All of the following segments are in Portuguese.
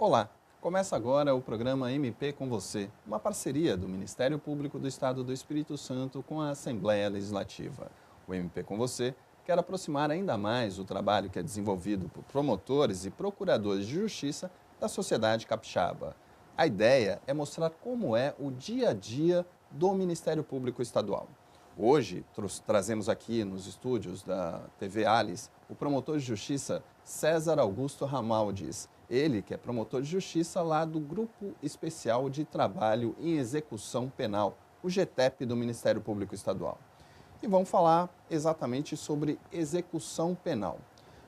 Olá, começa agora o programa MP com Você, uma parceria do Ministério Público do Estado do Espírito Santo com a Assembleia Legislativa. O MP com Você quer aproximar ainda mais o trabalho que é desenvolvido por promotores e procuradores de justiça da sociedade capixaba. A ideia é mostrar como é o dia a dia do Ministério Público Estadual. Hoje, trazemos aqui nos estúdios da TV Alice o promotor de justiça César Augusto Ramaldes. Ele que é promotor de justiça lá do Grupo Especial de Trabalho em Execução Penal, o GTEP do Ministério Público Estadual. E vamos falar exatamente sobre execução penal.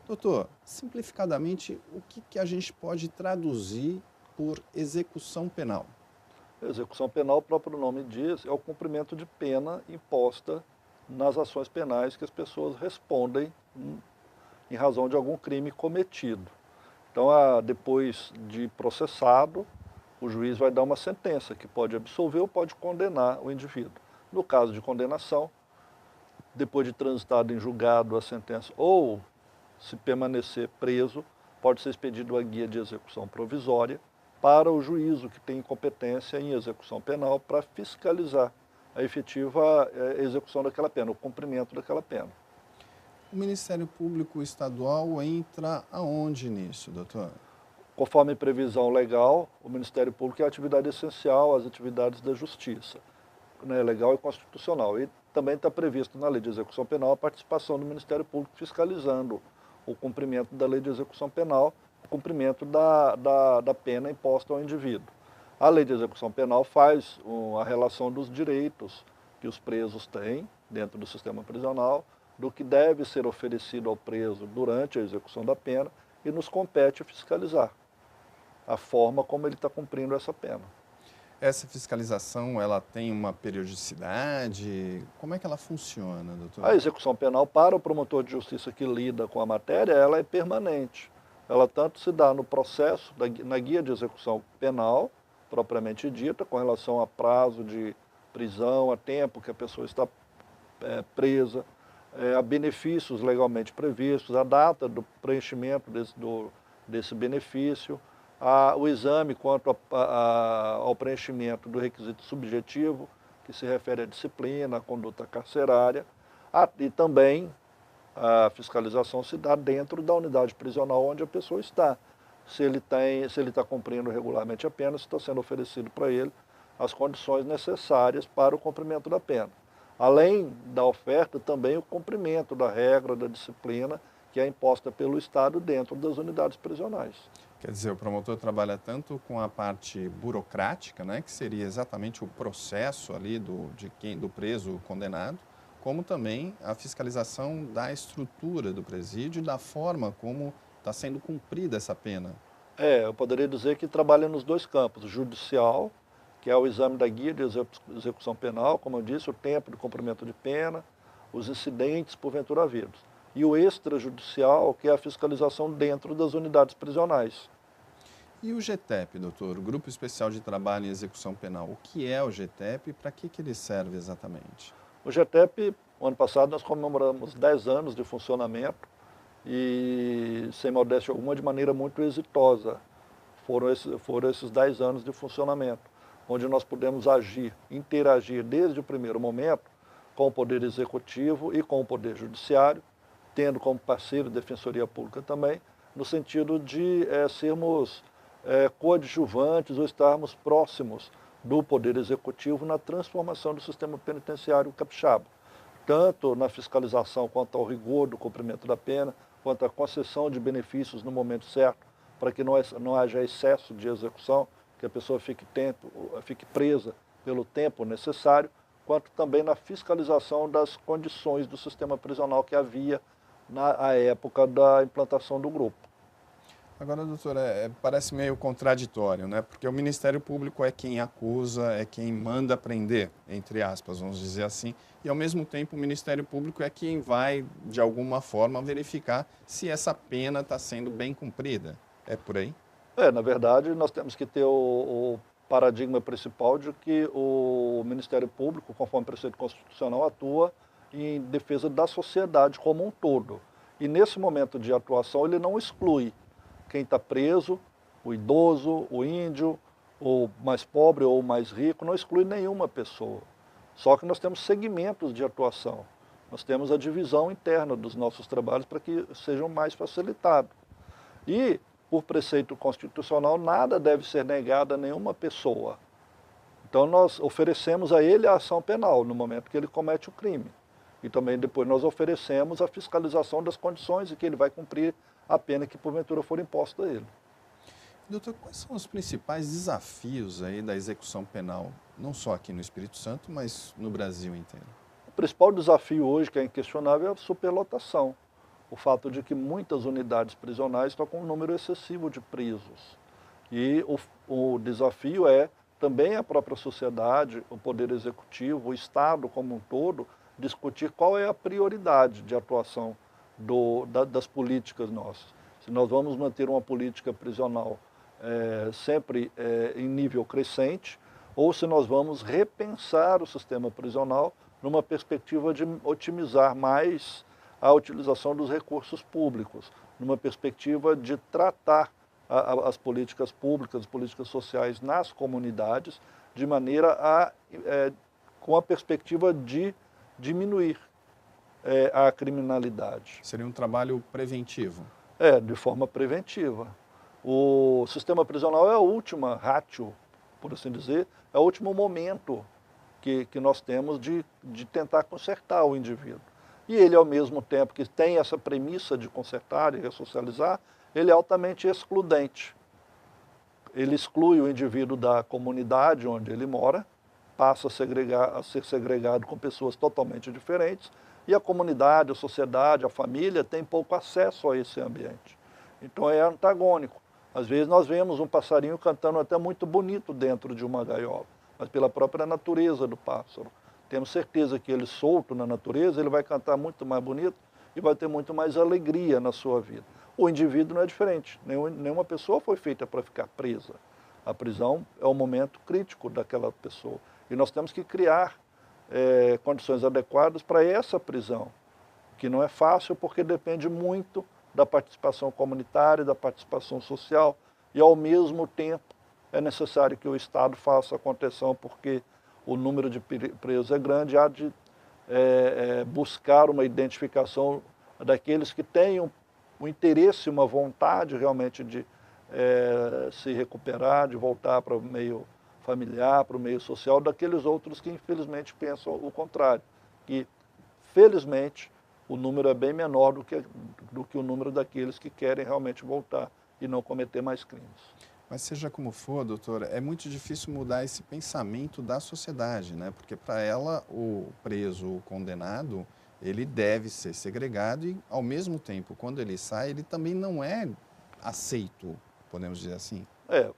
Doutor, simplificadamente, o que a gente pode traduzir por execução penal? Execução penal, o próprio nome diz, é o cumprimento de pena imposta nas ações penais que as pessoas respondem em razão de algum crime cometido. Então, depois de processado, o juiz vai dar uma sentença que pode absolver ou pode condenar o indivíduo. No caso de condenação, depois de transitado em julgado a sentença ou se permanecer preso, pode ser expedido a guia de execução provisória para o juízo que tem competência em execução penal para fiscalizar a efetiva execução daquela pena, o cumprimento daquela pena. O Ministério Público Estadual entra aonde nisso, doutor? Conforme previsão legal, o Ministério Público é a atividade essencial às atividades da Justiça, né, legal e constitucional. E também está previsto na Lei de Execução Penal a participação do Ministério Público fiscalizando o cumprimento da Lei de Execução Penal, o cumprimento da pena imposta ao indivíduo. A Lei de Execução Penal faz a relação dos direitos que os presos têm dentro do sistema prisional, do que deve ser oferecido ao preso durante a execução da pena e nos compete fiscalizar a forma como ele está cumprindo essa pena. Essa fiscalização, ela tem uma periodicidade? Como é que ela funciona, doutor? A execução penal para o promotor de justiça que lida com a matéria, ela é permanente. Ela tanto se dá no processo, na guia de execução penal, propriamente dita, com relação a prazo de prisão, a tempo que a pessoa está presa, a benefícios legalmente previstos, a data do preenchimento desse benefício, o exame quanto ao preenchimento do requisito subjetivo, que se refere à disciplina, à conduta carcerária, e também a fiscalização se dá dentro da unidade prisional onde a pessoa está. Se ele está cumprindo regularmente a pena, se está sendo oferecido para ele as condições necessárias para o cumprimento da pena. Além da oferta, também o cumprimento da regra, da disciplina, que é imposta pelo Estado dentro das unidades prisionais. Quer dizer, o promotor trabalha tanto com a parte burocrática, né, que seria exatamente o processo ali do preso condenado, como também a fiscalização da estrutura do presídio e da forma como está sendo cumprida essa pena. Eu poderia dizer que trabalha nos dois campos, o judicial, que é o exame da guia de execução penal, como eu disse, o tempo de cumprimento de pena, os incidentes porventura havidos. E o extrajudicial, que é a fiscalização dentro das unidades prisionais. E o GTEP, doutor, o Grupo Especial de Trabalho em Execução Penal, o que é o GTEP e para que ele serve exatamente? O GTEP, no ano passado, nós comemoramos 10 anos de funcionamento e, sem modéstia alguma, de maneira muito exitosa. Foram esses 10 anos de funcionamento, onde nós pudemos interagir desde o primeiro momento com o Poder Executivo e com o Poder Judiciário, tendo como parceiro a Defensoria Pública também, no sentido de sermos coadjuvantes ou estarmos próximos do Poder Executivo na transformação do sistema penitenciário capixaba, tanto na fiscalização quanto ao rigor do cumprimento da pena, quanto à concessão de benefícios no momento certo, para que não haja excesso de execução, que a pessoa fique presa pelo tempo necessário, quanto também na fiscalização das condições do sistema prisional que havia na época da implantação do grupo. Agora, doutor, parece meio contraditório, né? Porque o Ministério Público é quem acusa, é quem manda prender, entre aspas, vamos dizer assim, e ao mesmo tempo o Ministério Público é quem vai, de alguma forma, verificar se essa pena está sendo bem cumprida. É por aí? Na verdade, nós temos que ter o paradigma principal de que o Ministério Público, conforme o preceito constitucional, atua em defesa da sociedade como um todo. E nesse momento de atuação ele não exclui quem está preso, o idoso, o índio, o mais pobre ou o mais rico, não exclui nenhuma pessoa. Só que nós temos segmentos de atuação. Nós temos a divisão interna dos nossos trabalhos para que sejam mais facilitados. E, por preceito constitucional, nada deve ser negado a nenhuma pessoa. Então nós oferecemos a ele a ação penal no momento que ele comete o crime. E também depois nós oferecemos a fiscalização das condições em que ele vai cumprir a pena que porventura for imposta a ele. Doutor, quais são os principais desafios aí da execução penal, não só aqui no Espírito Santo, mas no Brasil inteiro? O principal desafio hoje, que é inquestionável, é a superlotação. O fato de que muitas unidades prisionais estão com um número excessivo de presos. E o desafio é também a própria sociedade, o Poder Executivo, o Estado como um todo, discutir qual é a prioridade de atuação das políticas nossas. Se nós vamos manter uma política prisional sempre em nível crescente, ou se nós vamos repensar o sistema prisional numa perspectiva de otimizar mais a utilização dos recursos públicos, numa perspectiva de tratar as políticas públicas, as políticas sociais nas comunidades, de maneira com a perspectiva de diminuir a criminalidade. Seria um trabalho preventivo? De forma preventiva. O sistema prisional é a última ratio, por assim dizer, é o último momento que nós temos de tentar consertar o indivíduo. E ele, ao mesmo tempo que tem essa premissa de consertar e ressocializar, ele é altamente excludente. Ele exclui o indivíduo da comunidade onde ele mora, passa a ser segregado com pessoas totalmente diferentes, e a comunidade, a sociedade, a família tem pouco acesso a esse ambiente. Então é antagônico. Às vezes nós vemos um passarinho cantando até muito bonito dentro de uma gaiola, mas pela própria natureza do pássaro. Temos certeza que ele solto na natureza, ele vai cantar muito mais bonito e vai ter muito mais alegria na sua vida. O indivíduo não é diferente, nenhuma pessoa foi feita para ficar presa. A prisão é o momento crítico daquela pessoa. E nós temos que criar condições adequadas para essa prisão, que não é fácil porque depende muito da participação comunitária, da participação social, e ao mesmo tempo é necessário que o Estado faça a contenção, porque o número de presos é grande, há de buscar uma identificação daqueles que tenham um interesse, uma vontade realmente de se recuperar, de voltar para o meio familiar, para o meio social, daqueles outros que infelizmente pensam o contrário. E felizmente o número é bem menor do que o número daqueles que querem realmente voltar e não cometer mais crimes. Mas seja como for, doutor, é muito difícil mudar esse pensamento da sociedade, né? Porque para ela o preso, o condenado, ele deve ser segregado e, ao mesmo tempo, quando ele sai, ele também não é aceito, podemos dizer assim.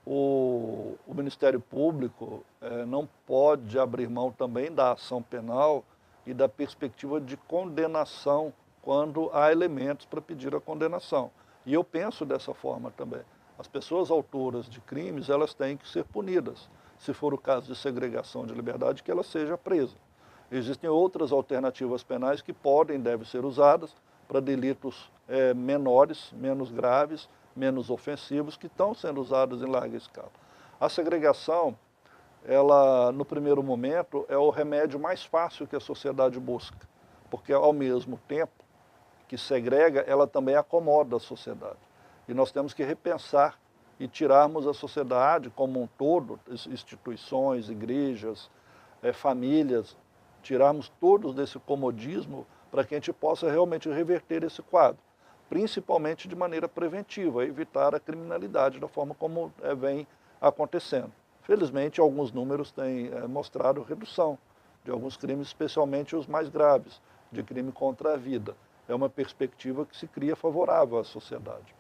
O Ministério Público não pode abrir mão também da ação penal e da perspectiva de condenação quando há elementos para pedir a condenação. E eu penso dessa forma também. As pessoas autoras de crimes, elas têm que ser punidas. Se for o caso de segregação de liberdade, que ela seja presa. Existem outras alternativas penais que podem e devem ser usadas para delitos menores, menos graves, menos ofensivos, que estão sendo usados em larga escala. A segregação, ela, no primeiro momento, é o remédio mais fácil que a sociedade busca, porque, ao mesmo tempo que segrega, ela também acomoda a sociedade. E nós temos que repensar e tirarmos a sociedade como um todo, instituições, igrejas, famílias, tirarmos todos desse comodismo para que a gente possa realmente reverter esse quadro, principalmente de maneira preventiva, evitar a criminalidade da forma como vem acontecendo. Felizmente, alguns números têm mostrado redução de alguns crimes, especialmente os mais graves, de crime contra a vida. É uma perspectiva que se cria favorável à sociedade.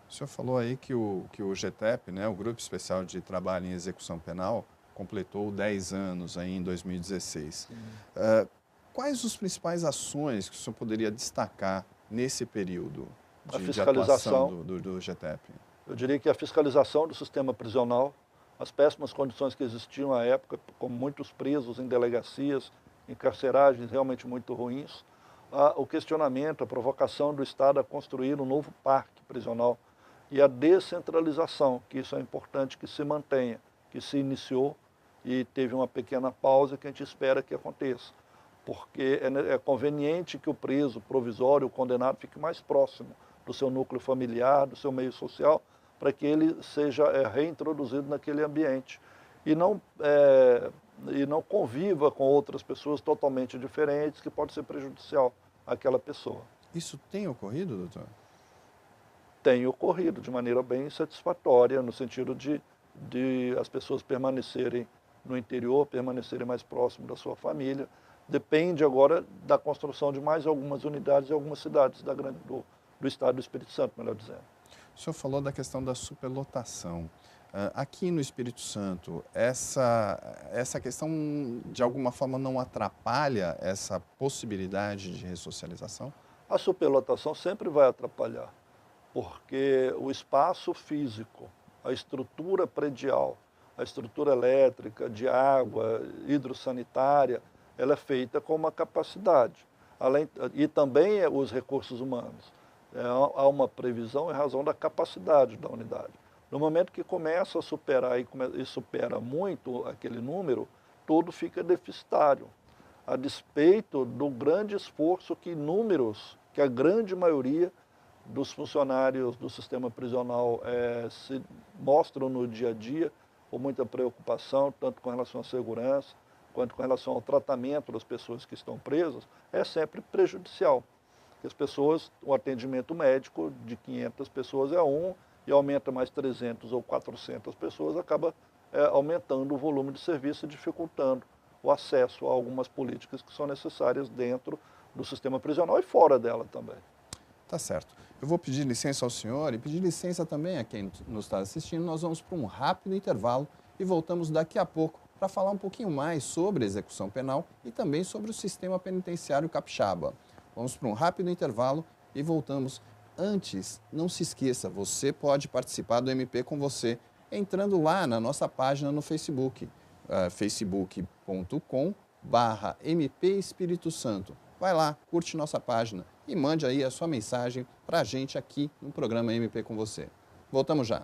O senhor falou aí que o GTEP, né, o Grupo Especial de Trabalho em Execução Penal, completou 10 anos aí em 2016. Quais as principais ações que o senhor poderia destacar nesse período de atuação do GTEP? Eu diria que a fiscalização do sistema prisional, as péssimas condições que existiam à época, com muitos presos em delegacias, em carceragens realmente muito ruins, o questionamento, a provocação do Estado a construir um novo parque prisional e a descentralização, que isso é importante que se mantenha, que se iniciou e teve uma pequena pausa que a gente espera que aconteça, porque é conveniente que o preso provisório, o condenado, fique mais próximo do seu núcleo familiar, do seu meio social, para que ele seja reintroduzido naquele ambiente e não conviva com outras pessoas totalmente diferentes, que pode ser prejudicial àquela pessoa. Isso tem ocorrido, doutor? Tem ocorrido de maneira bem satisfatória, no sentido de as pessoas permanecerem no interior, permanecerem mais próximo da sua família. Depende agora da construção de mais algumas unidades em algumas cidades do estado do Espírito Santo, melhor dizendo. O senhor falou da questão da superlotação. Aqui no Espírito Santo, essa questão de alguma forma não atrapalha essa possibilidade de ressocialização? A superlotação sempre vai atrapalhar, porque o espaço físico, a estrutura predial, a estrutura elétrica, de água, hidrossanitária, ela é feita com uma capacidade. E também os recursos humanos. Há uma previsão em razão da capacidade da unidade. No momento que começa a superar e supera muito aquele número, tudo fica deficitário, a despeito do grande esforço que a grande maioria dos funcionários do sistema prisional se mostram no dia a dia, com muita preocupação, tanto com relação à segurança, quanto com relação ao tratamento das pessoas que estão presas, é sempre prejudicial. As pessoas, o atendimento médico de 500 pessoas é um, e aumenta mais 300 ou 400 pessoas, acaba aumentando o volume de serviço e dificultando o acesso a algumas políticas que são necessárias dentro do sistema prisional e fora dela também. Tá certo. Eu vou pedir licença ao senhor e pedir licença também a quem nos está assistindo. Nós vamos para um rápido intervalo e voltamos daqui a pouco para falar um pouquinho mais sobre a execução penal e também sobre o sistema penitenciário capixaba. Vamos para um rápido intervalo e voltamos. Antes, não se esqueça, você pode participar do MP com você entrando lá na nossa página no Facebook, facebook.com/MP Espírito Santo. Vai lá, curte nossa página e mande aí a sua mensagem para a gente aqui no programa MP com você. Voltamos já.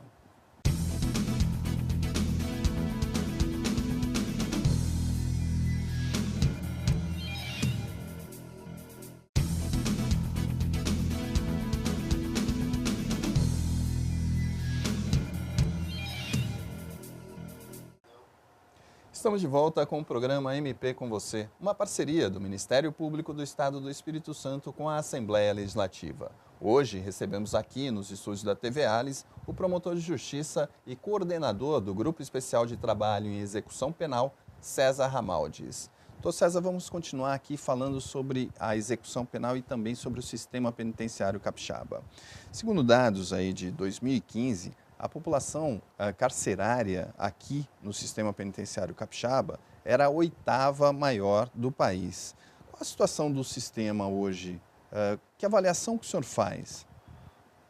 Estamos de volta com o programa MP com você, uma parceria do Ministério Público do Estado do Espírito Santo com a Assembleia Legislativa. Hoje recebemos aqui nos estúdios da TV Alice o promotor de justiça e coordenador do Grupo Especial de Trabalho em Execução Penal, César Ramaldes. Doutor César, vamos continuar aqui falando sobre a execução penal e também sobre o sistema penitenciário capixaba. Segundo dados aí de 2015, a população carcerária aqui no sistema penitenciário capixaba era a 8ª maior do país. Qual a situação do sistema hoje? Que avaliação que o senhor faz?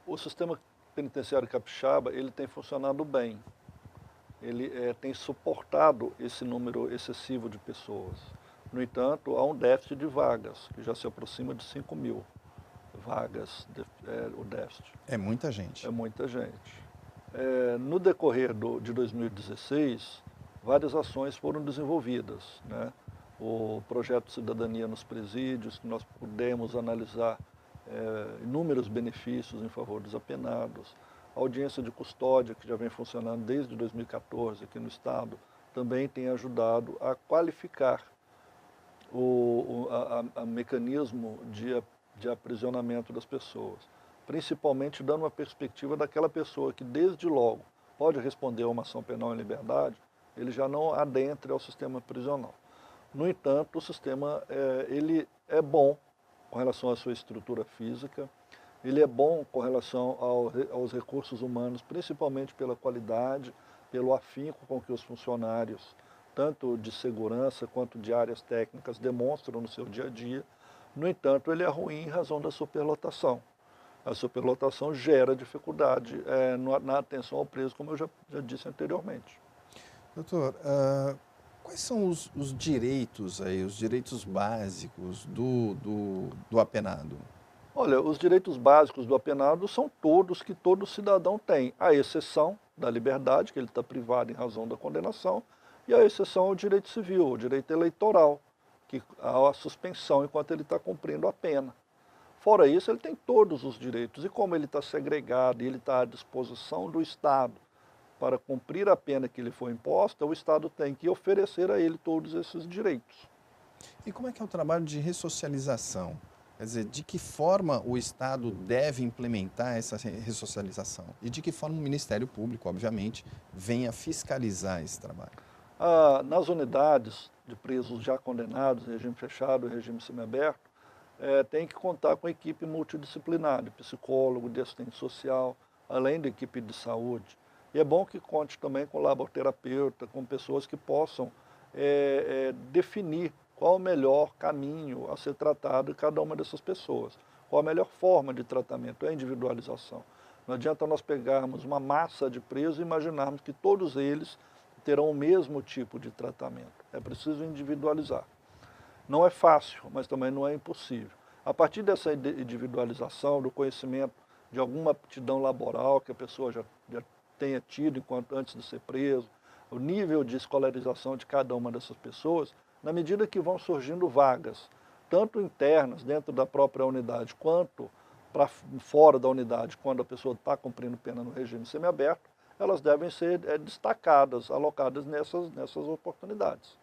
O sistema penitenciário capixaba ele tem funcionado bem. Ele tem suportado esse número excessivo de pessoas. No entanto, há um déficit de vagas, que já se aproxima de 5.000 vagas, o déficit. É muita gente. É muita gente. No decorrer de 2016, várias ações foram desenvolvidas, né? O projeto Cidadania nos Presídios, que nós pudemos analisar inúmeros benefícios em favor dos apenados. A audiência de custódia, que já vem funcionando desde 2014 aqui no Estado, também tem ajudado a qualificar o mecanismo de aprisionamento das pessoas, principalmente dando uma perspectiva daquela pessoa que desde logo pode responder a uma ação penal em liberdade, ele já não adentre ao sistema prisional. No entanto, o sistema ele é bom com relação à sua estrutura física, ele é bom com relação aos recursos humanos, principalmente pela qualidade, pelo afinco com que os funcionários, tanto de segurança quanto de áreas técnicas, demonstram no seu dia a dia. No entanto, ele é ruim em razão da superlotação. A superlotação gera dificuldade na atenção ao preso, como eu já disse anteriormente. Doutor, quais são os direitos aí, os direitos básicos do apenado? Olha, os direitos básicos do apenado são todos que todo cidadão tem, à exceção da liberdade, que ele está privado em razão da condenação, e à exceção ao direito civil, ao direito eleitoral, que há a suspensão enquanto ele está cumprindo a pena. Fora isso, ele tem todos os direitos, e como ele está segregado e ele está à disposição do Estado para cumprir a pena que lhe foi imposta, o Estado tem que oferecer a ele todos esses direitos. E como é que é o trabalho de ressocialização? Quer dizer, de que forma o Estado deve implementar essa ressocialização? E de que forma o Ministério Público, obviamente, vem a fiscalizar esse trabalho? Nas unidades de presos já condenados, regime fechado, regime semiaberto, tem que contar com equipe multidisciplinar, de psicólogo, de assistente social, além da equipe de saúde. E é bom que conte também com laboterapeuta, com pessoas que possam definir qual o melhor caminho a ser tratado de cada uma dessas pessoas, qual a melhor forma de tratamento, a individualização. Não adianta nós pegarmos uma massa de presos e imaginarmos que todos eles terão o mesmo tipo de tratamento. É preciso individualizar. Não é fácil, mas também não é impossível. A partir dessa individualização, do conhecimento de alguma aptidão laboral que a pessoa já tenha tido antes de ser preso, o nível de escolarização de cada uma dessas pessoas, na medida que vão surgindo vagas, tanto internas dentro da própria unidade, quanto para fora da unidade, quando a pessoa está cumprindo pena no regime semiaberto, elas devem ser destacadas, alocadas nessas oportunidades.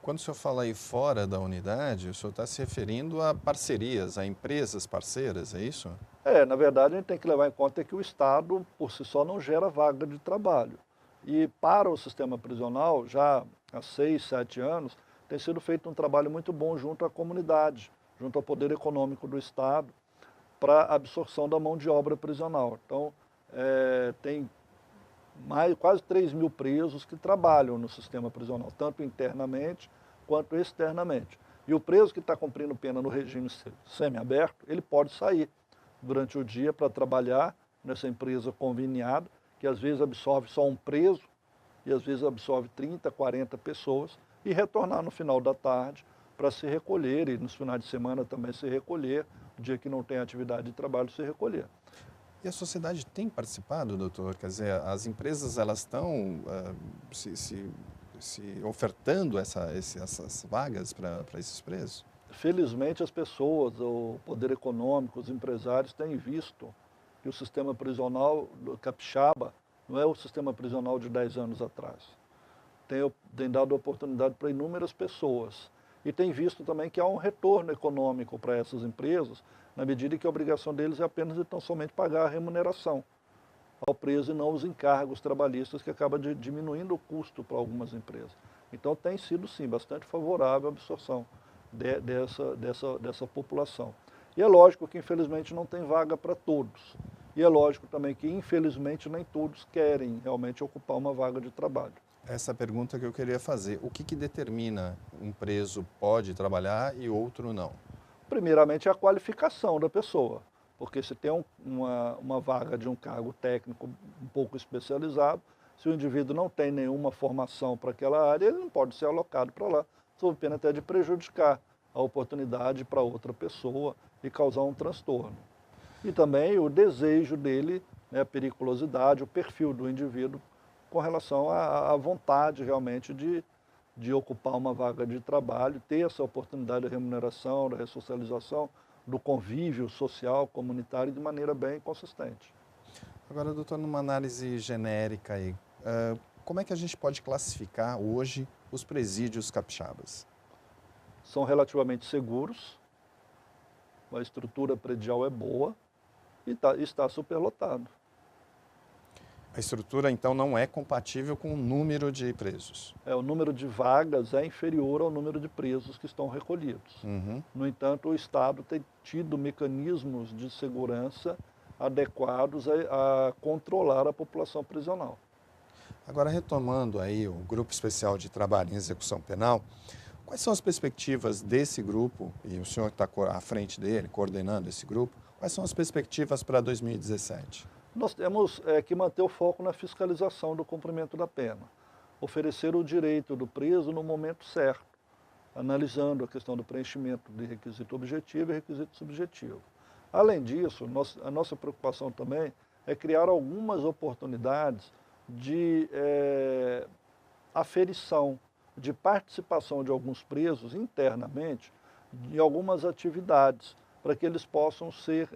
Quando o senhor fala aí fora da unidade, o senhor está se referindo a parcerias, a empresas parceiras, é isso? Na verdade, a gente tem que levar em conta que o Estado, por si só, não gera vaga de trabalho. E para o sistema prisional, já há 6, 7 anos, tem sido feito um trabalho muito bom junto à comunidade, junto ao poder econômico do Estado, para a absorção da mão de obra prisional. Então, tem quase 3 mil presos que trabalham no sistema prisional, tanto internamente quanto externamente. E o preso que está cumprindo pena no regime semiaberto, ele pode sair durante o dia para trabalhar nessa empresa conveniada, que às vezes absorve só um preso e às vezes absorve 30, 40 pessoas, e retornar no final da tarde para se recolher, e nos finais de semana também se recolher, no dia que não tem atividade de trabalho, se recolher. E a sociedade tem participado, doutor? Quer dizer, as empresas elas estão se ofertando essas vagas para esses presos? Felizmente as pessoas, o poder econômico, os empresários têm visto que o sistema prisional do capixaba não é o sistema prisional de 10 anos atrás. Tem dado oportunidade para inúmeras pessoas. E tem visto também que há um retorno econômico para essas empresas, na medida que a obrigação deles é apenas e tão somente pagar a remuneração ao preso e não os encargos trabalhistas, que acaba diminuindo o custo para algumas empresas. Então tem sido, sim, bastante favorável a absorção dessa população. E é lógico que, infelizmente, não tem vaga para todos. E é lógico também que, infelizmente, nem todos querem realmente ocupar uma vaga de trabalho. Essa pergunta que eu queria fazer. O que determina um preso pode trabalhar e outro não? Primeiramente, é a qualificação da pessoa. Porque se tem uma vaga de um cargo técnico um pouco especializado, se o indivíduo não tem nenhuma formação para aquela área, ele não pode ser alocado para lá, sob pena até de prejudicar a oportunidade para outra pessoa e causar um transtorno. E também o desejo dele, a periculosidade, o perfil do indivíduo com relação à vontade realmente de ocupar uma vaga de trabalho, ter essa oportunidade de remuneração, da ressocialização, do convívio social, comunitário, de maneira bem consistente. Agora, doutor, numa análise genérica aí, como é que a gente pode classificar hoje os presídios capixabas? São relativamente seguros, a estrutura predial é boa e está superlotado. A estrutura, então, não é compatível com o número de presos? O número de vagas é inferior ao número de presos que estão recolhidos. Uhum. No entanto, o Estado tem tido mecanismos de segurança adequados a controlar a população prisional. Agora, retomando aí o Grupo Especial de Trabalho em Execução Penal, quais são as perspectivas desse grupo, e o senhor está à frente dele, coordenando esse grupo, quais são as perspectivas para 2017? Nós temos que manter o foco na fiscalização do cumprimento da pena, oferecer o direito do preso no momento certo, analisando a questão do preenchimento de requisito objetivo e requisito subjetivo. Além disso, a nossa preocupação também é criar algumas oportunidades de aferição, de participação de alguns presos internamente em algumas atividades, para que eles possam ser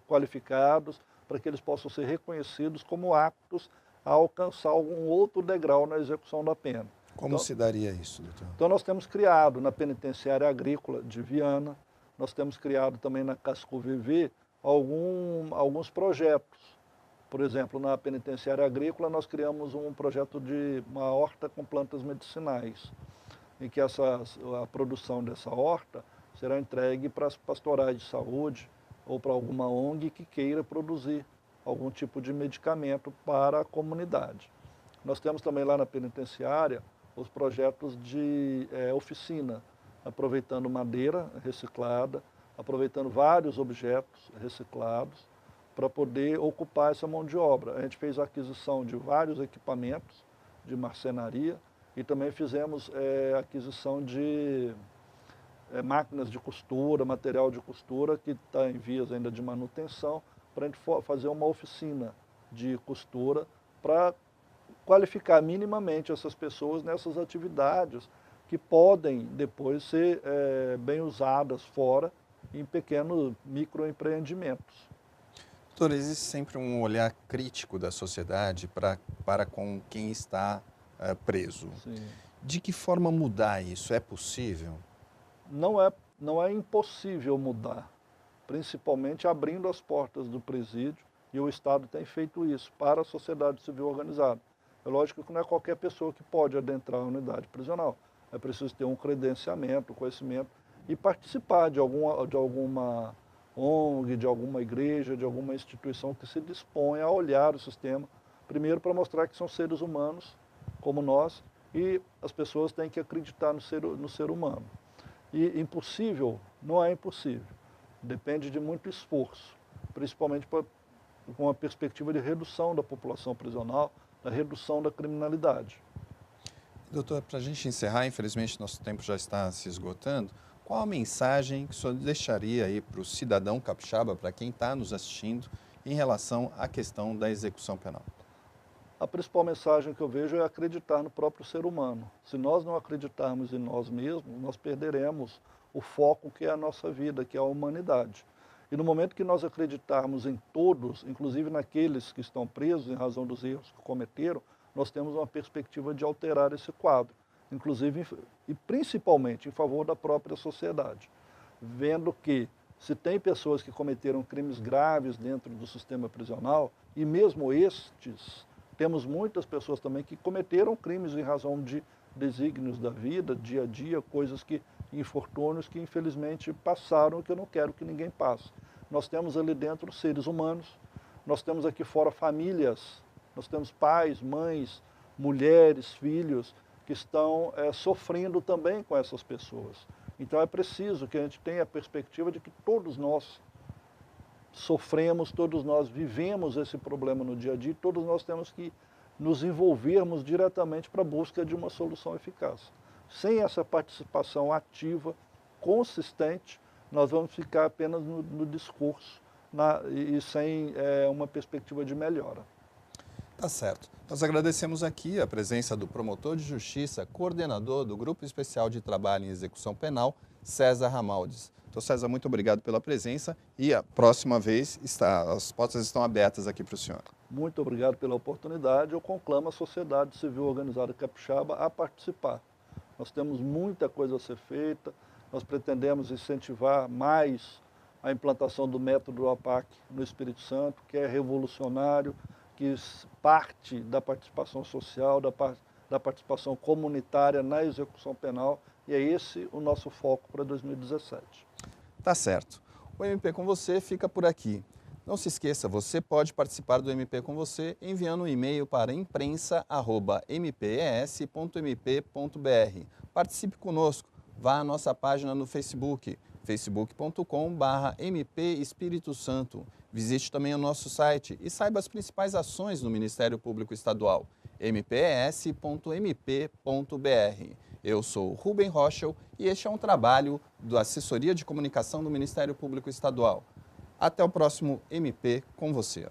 qualificados, para que eles possam ser reconhecidos como aptos a alcançar algum outro degrau na execução da pena. Como se daria isso, doutor? Então nós temos criado na Penitenciária Agrícola de Viana, nós temos criado também na Casco-Viver alguns projetos. Por exemplo, na Penitenciária Agrícola nós criamos um projeto de uma horta com plantas medicinais, em que a produção dessa horta será entregue para as pastorais de saúde ou para alguma ONG que queira produzir algum tipo de medicamento para a comunidade. Nós temos também lá na penitenciária os projetos de oficina, aproveitando madeira reciclada, aproveitando vários objetos reciclados para poder ocupar essa mão de obra. A gente fez a aquisição de vários equipamentos de marcenaria e também fizemos aquisição de máquinas de costura, material de costura que está em vias ainda de manutenção, para a gente fazer uma oficina de costura para qualificar minimamente essas pessoas nessas atividades que podem depois ser bem usadas fora em pequenos microempreendimentos. Doutor, existe sempre um olhar crítico da sociedade para com quem está preso. Sim. De que forma mudar isso? É possível? Não é impossível mudar, principalmente abrindo as portas do presídio, e o Estado tem feito isso para a sociedade civil organizada. É lógico que não é qualquer pessoa que pode adentrar a unidade prisional. É preciso ter um credenciamento, conhecimento e participar de alguma ONG, de alguma igreja, de alguma instituição que se dispõe a olhar o sistema, primeiro para mostrar que são seres humanos como nós e as pessoas têm que acreditar no ser humano. E impossível não é impossível, depende de muito esforço, principalmente com a perspectiva de redução da população prisional, da redução da criminalidade. Doutor, para a gente encerrar, infelizmente nosso tempo já está se esgotando, qual a mensagem que o senhor deixaria aí para o cidadão capixaba, para quem está nos assistindo, em relação à questão da execução penal? A principal mensagem que eu vejo é acreditar no próprio ser humano. Se nós não acreditarmos em nós mesmos, nós perderemos o foco que é a nossa vida, que é a humanidade. E no momento que nós acreditarmos em todos, inclusive naqueles que estão presos em razão dos erros que cometeram, nós temos uma perspectiva de alterar esse quadro, inclusive e principalmente em favor da própria sociedade, vendo que se tem pessoas que cometeram crimes graves dentro do sistema prisional, e mesmo estes, temos muitas pessoas também que cometeram crimes em razão de desígnios da vida, dia a dia, coisas que, infortúnios que infelizmente passaram e que eu não quero que ninguém passe. Nós temos ali dentro seres humanos, nós temos aqui fora famílias, nós temos pais, mães, mulheres, filhos que estão sofrendo também com essas pessoas. Então é preciso que a gente tenha a perspectiva de que todos nós sofremos, todos nós vivemos esse problema no dia a dia, e todos nós temos que nos envolvermos diretamente para a busca de uma solução eficaz. Sem essa participação ativa, consistente, nós vamos ficar apenas no discurso e sem uma perspectiva de melhora. Tá certo. Nós agradecemos aqui a presença do promotor de justiça, coordenador do Grupo Especial de Trabalho em Execução Penal, César Ramaldes. Então, César, muito obrigado pela presença e a próxima vez as portas estão abertas aqui para o senhor. Muito obrigado pela oportunidade. Eu conclamo a sociedade civil organizada capixaba a participar. Nós temos muita coisa a ser feita, nós pretendemos incentivar mais a implantação do método APAC no Espírito Santo, que é revolucionário, que parte da participação social, da participação comunitária na execução penal, e é esse o nosso foco para 2017. Tá certo. O MP com você fica por aqui. Não se esqueça, você pode participar do MP com você enviando um e-mail para imprensa@mpes.mp.br. Participe conosco, vá à nossa página no Facebook, facebook.com/MP Espírito Santo. Visite também o nosso site e saiba as principais ações do Ministério Público Estadual, mpes.mp.br. Eu sou Rubem Rochel e este é um trabalho da Assessoria de Comunicação do Ministério Público Estadual. Até o próximo MP com você.